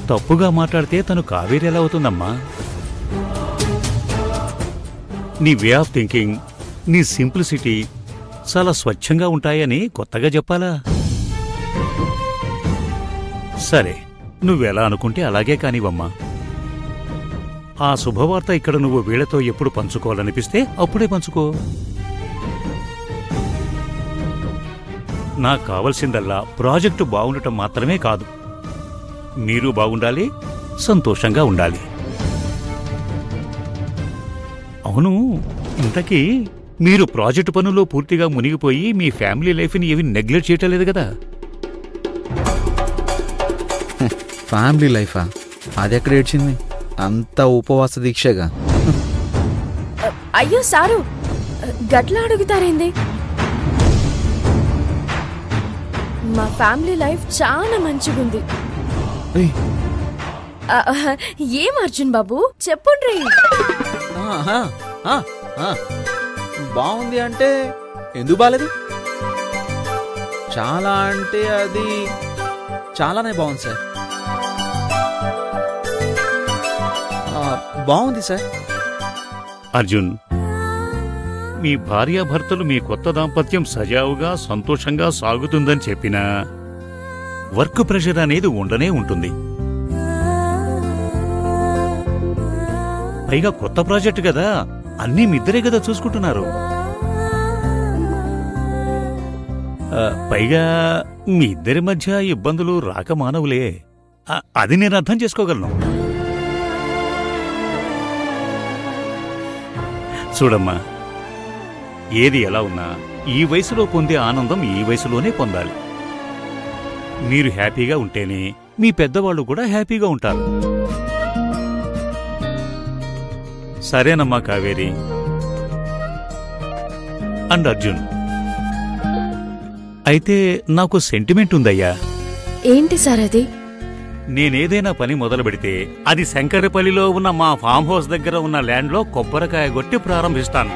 తప్పుగా మాట్లాడితే తను కావేరి ఎలా అవుతుందమ్మా? నీ వే ఆఫ్ థింకింగ్, నీ సింప్లిసిటీ చాలా స్వచ్ఛంగా ఉంటాయని కొత్తగా చెప్పాలా? సరే, నువ్వెలా అనుకుంటే అలాగే కానివమ్మా. ఆ శుభవార్త ఇక్కడ నువ్వు వీళ్లతో ఎప్పుడు పంచుకోవాలనిపిస్తే అప్పుడే పంచుకో. నాకు కావలసిందల్లా ప్రాజెక్టు బాగుండటం మాత్రమే కాదు, మీరు బాగుండాలి, సంతోషంగా ఉండాలి. అవును, ఇంతకీ మీరు ప్రాజెక్టు పనుల్లో పూర్తిగా మునిగిపోయి మీ ఫ్యామిలీ లైఫ్ని ఏవి నెగ్లెక్ట్ చేయటం లేదు కదా? ఫ్యామిలీ లైఫా? అది ఎక్కడ ఏడ్చింది? అంత ఉపవాస దీక్షగా. అయ్యో సారు, గట్లా అడుగుతారేంది? మా ఫ్యామిలీ లైఫ్ చాలా మంచిగుంది. ఏం అర్జున్ బాబు చెప్పుండ్రీ. బాగుంది అంటే ఎందుకు బాలేదు? చాలా అంటే అది చాలానే బాగుంది సార్. బాగుంది సార్. అర్జున్, మీ భార్యాభర్తలు మీ కొత్త దాంపత్యం సజావుగా సంతోషంగా సాగుతుందని చెప్పినా వర్క్ ప్రెషర్ అనేది ఉండనే ఉంటుంది. పైగా కొత్త ప్రాజెక్టు కదా, అన్నీ మిద్దరే కదా చూసుకుంటున్నారు. పైగా మీ ఇద్దరి మధ్య ఇబ్బందులు రాక మానవులే, అది నేను అర్థం చేసుకోగలను. చూడమ్మా, ఏది ఎలా ఉన్నా ఈ వయసులో పొందే ఆనందం ఈ వయసులోనే పొందాలి. మీరు హ్యాపీగా ఉంటేనే మీ పెద్దవాళ్ళు కూడా హ్యాపీగా ఉంటారు. సరేనమ్మా కావేరి అండ్ అర్జున్. అయితే నాకు సెంటిమెంట్ ఉందయ్యా. ఏంటి సార్ అది? నేనేదైనా పని మొదలు పెడితే అది శంకరపల్లిలో ఉన్న మా ఫామ్ హౌస్ దగ్గర ఉన్న ల్యాండ్లో కొబ్బరికాయ కొట్టి ప్రారంభిస్తాను.